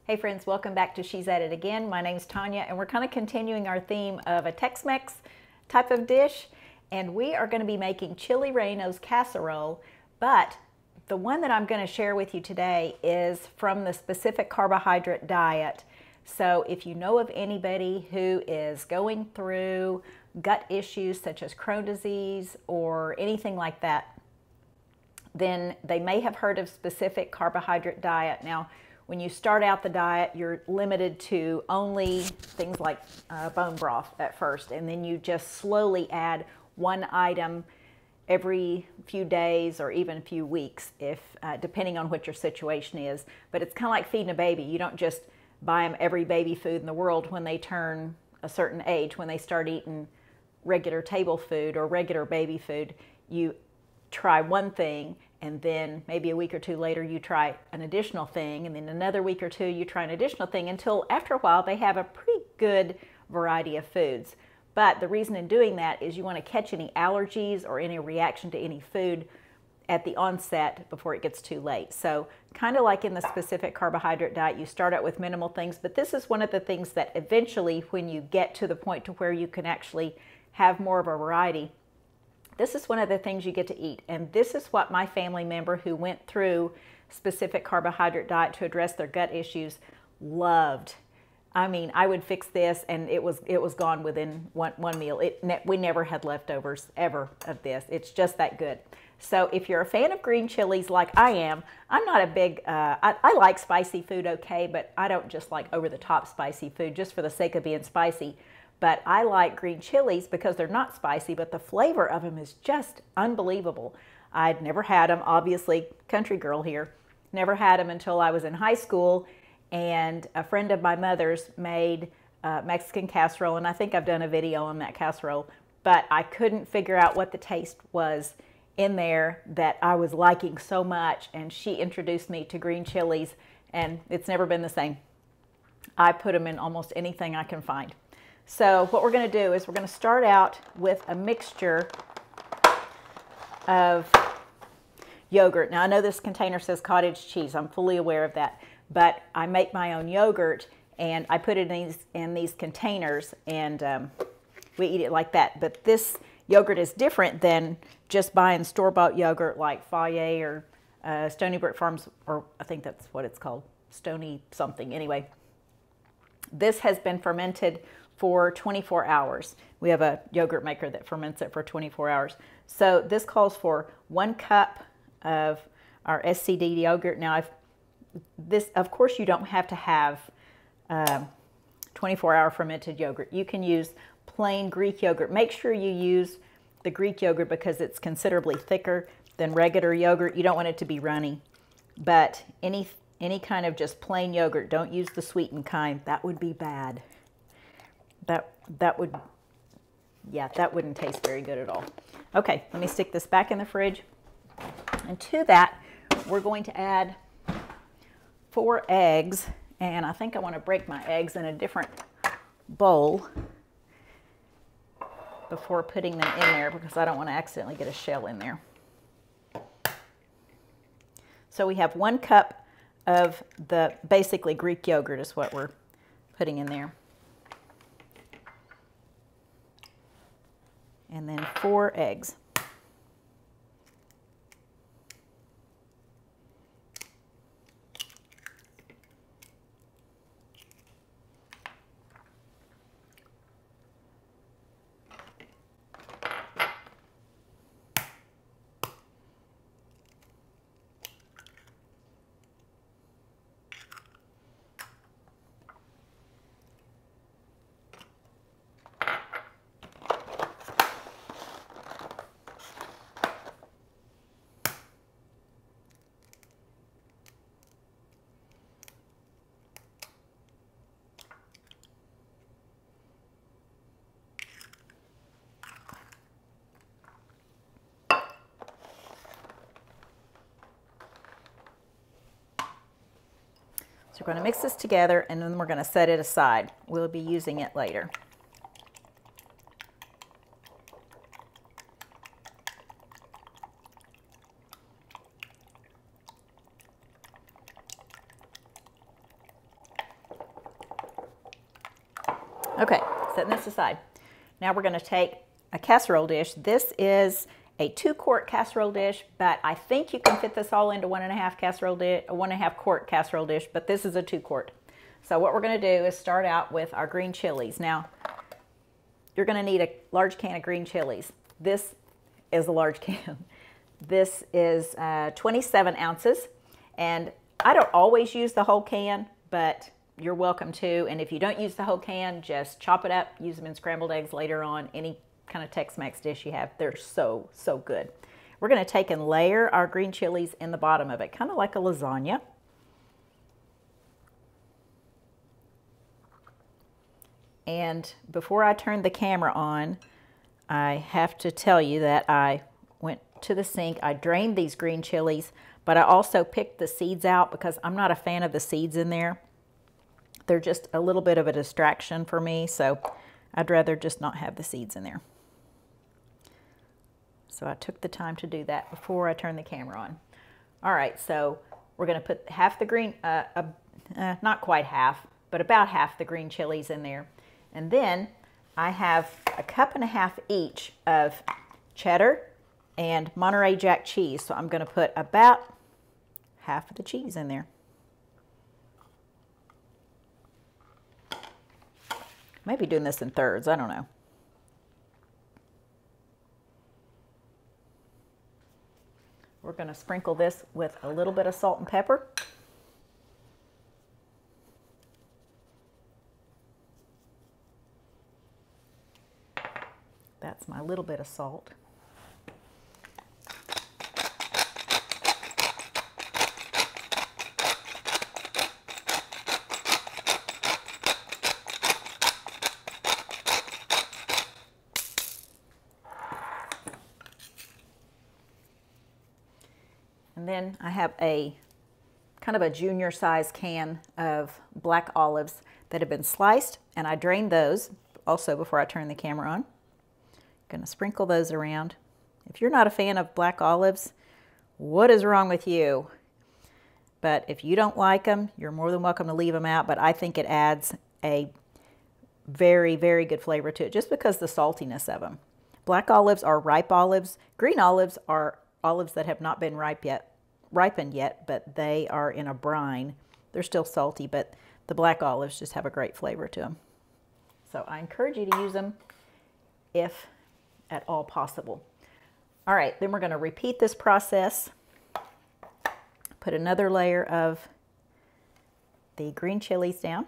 Hey friends, welcome back to She's At It Again. My name's Tanya and we're kind of continuing our theme of a Tex-Mex type of dish, and we are going to be making chili rellenos casserole, but the one that I'm going to share with you today is from the specific carbohydrate diet. So if you know of anybody who is going through gut issues such as Crohn's disease or anything like that, then they may have heard of specific carbohydrate diet. Now, when you start out the diet, you're limited to only things like bone broth at first, and then you just slowly add one item every few days or even a few weeks, if depending on what your situation is. But it's kind of like feeding a baby. You don't just buy them every baby food in the world when they turn a certain age, when they start eating regular table food or regular baby food. You try one thing, and then maybe a week or two later you try an additional thing, and then another week or two you try an additional thing, until after a while they have a pretty good variety of foods. But the reason in doing that is you want to catch any allergies or any reaction to any food at the onset before it gets too late. So kind of like in the specific carbohydrate diet, you start out with minimal things, but this is one of the things that eventually, when you get to the point to where you can actually have more of a variety, this is one of the things you get to eat. And this is what my family member who went through specific carbohydrate diet to address their gut issues loved. I mean, I would fix this and it was gone within one meal. We never had leftovers ever of this. It's just that good. So if you're a fan of green chilies like I am, I'm not a big, I like spicy food okay, but I don't just like over the top spicy food just for the sake of being spicy. But I like green chilies because they're not spicy, but the flavor of them is just unbelievable. I'd never had them, obviously, country girl here, never had them until I was in high school, and a friend of my mother's made Mexican casserole, and I think I've done a video on that casserole, but I couldn't figure out what the taste was in there that I was liking so much, and she introduced me to green chilies, and it's never been the same. I put them in almost anything I can find. So what we're going to do is we're going to start out with a mixture of yogurt. Now I know this container says cottage cheese. I'm fully aware of that. But I make my own yogurt and I put it in these containers, and we eat it like that. But this yogurt is different than just buying store-bought yogurt like Fage or Stony Brook Farms, or I think that's what it's called, Stony something. Anyway, this has been fermented for 24 hours. We have a yogurt maker that ferments it for 24 hours. So this calls for 1 cup of our SCD yogurt. Now, of course, you don't have to have 24-hour fermented yogurt. You can use plain Greek yogurt. Make sure you use the Greek yogurt because it's considerably thicker than regular yogurt. You don't want it to be runny. But any kind of just plain yogurt, don't use the sweetened kind. That would be bad. That wouldn't taste very good at all. Okay, let me stick this back in the fridge. And to that, we're going to add 4 eggs. And I think I want to break my eggs in a different bowl before putting them in there because I don't want to accidentally get a shell in there. So we have 1 cup of the basically Greek yogurt is what we're putting in there. And then 4 eggs. So we're going to mix this together and then we're going to set it aside. We'll be using it later. Okay, setting this aside. Now we're going to take a casserole dish. This is a 2-quart casserole dish, but I think you can fit this all into 1.5 quart casserole dish, but this is a 2-quart. So what we're going to do is start out with our green chilies. Now, you're going to need a large can of green chilies. This is a large can. This is 27 ounces, and I don't always use the whole can, but you're welcome to. And if you don't use the whole can, just chop it up, use them in scrambled eggs later on, any kind of Tex-Mex dish you have. They're so, so good. We're going to take and layer our green chilies in the bottom of it, kind of like a lasagna. And before I turn the camera on, I have to tell you that I went to the sink. I drained these green chilies, but I also picked the seeds out because I'm not a fan of the seeds in there. They're just a little bit of a distraction for me, so I'd rather just not have the seeds in there. So I took the time to do that before I turned the camera on. All right, so we're going to put half the green, not quite half, but about half the green chilies in there. And then I have 1.5 cups each of cheddar and Monterey Jack cheese. So I'm going to put about half of the cheese in there. Maybe doing this in thirds, I don't know. We're going to sprinkle this with a little bit of salt and pepper. That's my little bit of salt. And then I have a kind of a junior size can of black olives that have been sliced, and I drained those also before I turn the camera on. Going to sprinkle those around. If you're not a fan of black olives, what is wrong with you? But if you don't like them, you're more than welcome to leave them out, but I think it adds a very, very good flavor to it just because the saltiness of them. Black olives are ripe olives. Green olives are olives that have not been ripened yet, but they are in a brine. They're still salty, but the black olives just have a great flavor to them. So I encourage you to use them if at all possible. All right, then we're going to repeat this process. Put another layer of the green chilies down.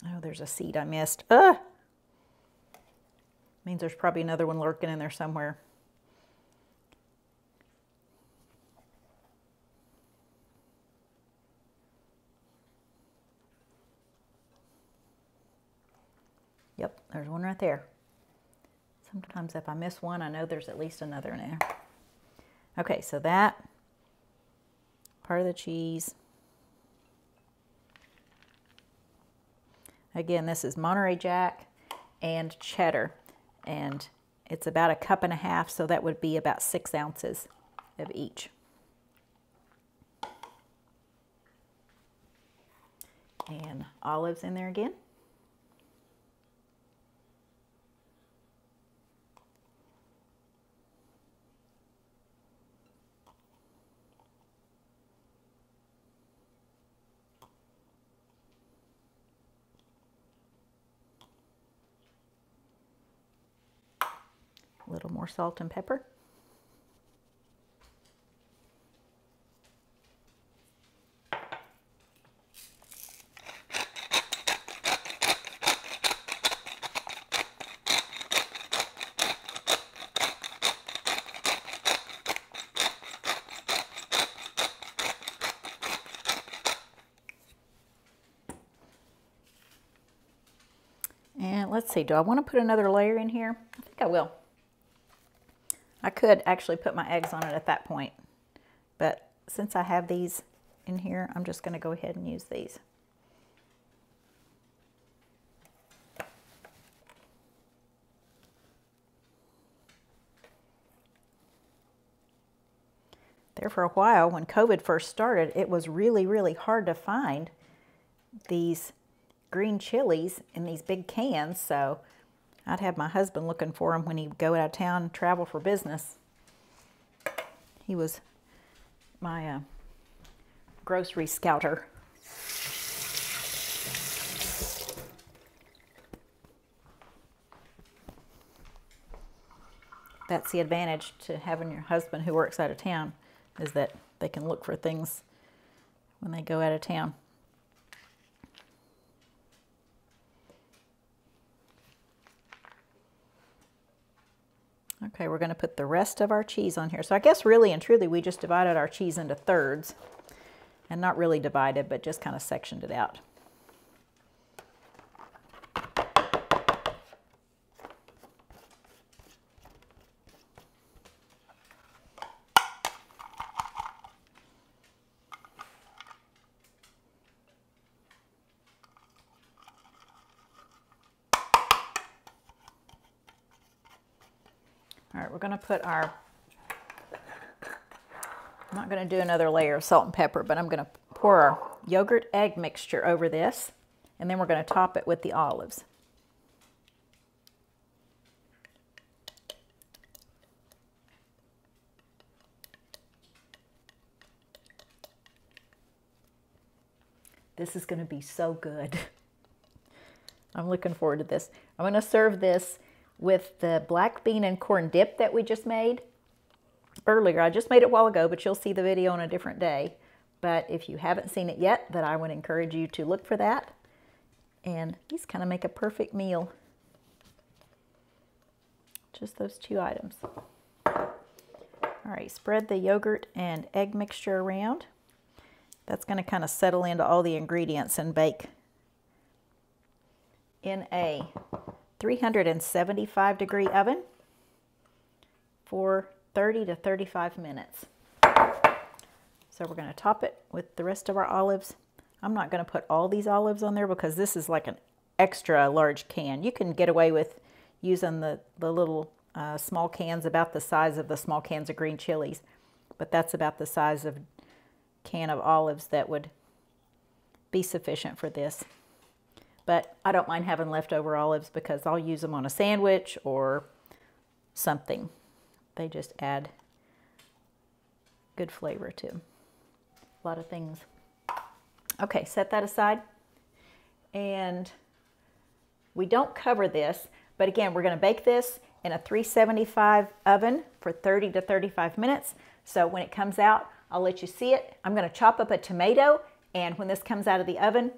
Oh, there's a seed I missed. Means there's probably another one lurking in there somewhere. Yep, there's one right there. Sometimes if I miss one, I know there's at least another in there. Okay, so that part of the cheese. Again, this is Monterey Jack and cheddar, and it's about 1.5 cups, so that would be about 6 ounces of each. And olives in there again. A little more salt and pepper. And let's see, do I want to put another layer in here? I think I will. I could actually put my eggs on it at that point, but since I have these in here, I'm just going to go ahead and use these. there for a while when COVID first started, it was really, really hard to find these green chilies in these big cans. So I'd have my husband looking for them when he'd go out of town and travel for business. He was my grocery scouter. That's the advantage to having your husband who works out of town, is that they can look for things when they go out of town. Okay, we're going to put the rest of our cheese on here. So I guess really and truly we just divided our cheese into thirds, and not really divided, but just kind of sectioned it out. All right, we're going to put our, I'm not going to do another layer of salt and pepper, but I'm going to pour our yogurt egg mixture over this, and then we're going to top it with the olives. This is going to be so good. I'm looking forward to this. I'm going to serve this with the black bean and corn dip that we just made earlier. I just made it a while ago, but you'll see the video on a different day. But if you haven't seen it yet, then I would encourage you to look for that. And these kind of make a perfect meal. Just those two items. All right, spread the yogurt and egg mixture around. That's going to kind of settle into all the ingredients and bake in a 375 degree oven for 30 to 35 minutes. So we're going to top it with the rest of our olives. I'm not going to put all these olives on there because this is like an extra large can. You can get away with using the little small cans about the size of the small cans of green chilies, but that's about the size of can of olives that would be sufficient for this. But I don't mind having leftover olives because I'll use them on a sandwich or something. They just add good flavor to a lot of things. Okay, set that aside. And we don't cover this, but again, we're going to bake this in a 375 oven for 30 to 35 minutes. So when it comes out, I'll let you see it. I'm going to chop up a tomato, and when this comes out of the oven,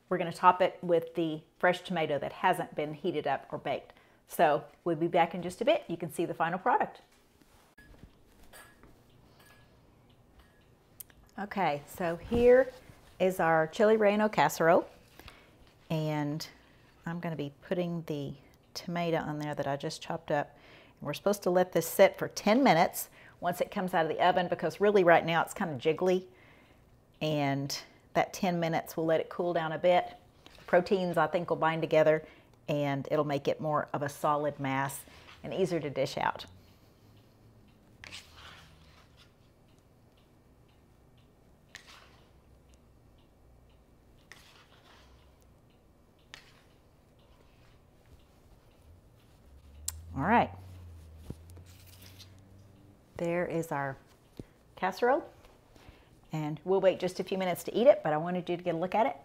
we're going to top it with the fresh tomato that hasn't been heated up or baked. So we'll be back in just a bit. You can see the final product. Okay, so here is our chili relleno casserole, and I'm going to be putting the tomato on there that I just chopped up. We're supposed to let this sit for 10 minutes once it comes out of the oven, because really right now it's kind of jiggly, and that 10 minutes will let it cool down a bit. Proteins, I think, will bind together, and it'll make it more of a solid mass and easier to dish out. All right. There is our casserole. And we'll wait just a few minutes to eat it, but I wanted you to get a look at it.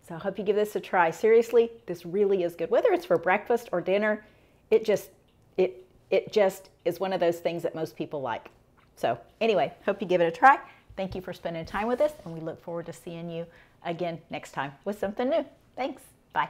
So I hope you give this a try. Seriously, this really is good. Whether it's for breakfast or dinner, it just is one of those things that most people like. So anyway, hope you give it a try. Thank you for spending time with us, and we look forward to seeing you again next time with something new. Thanks. Bye.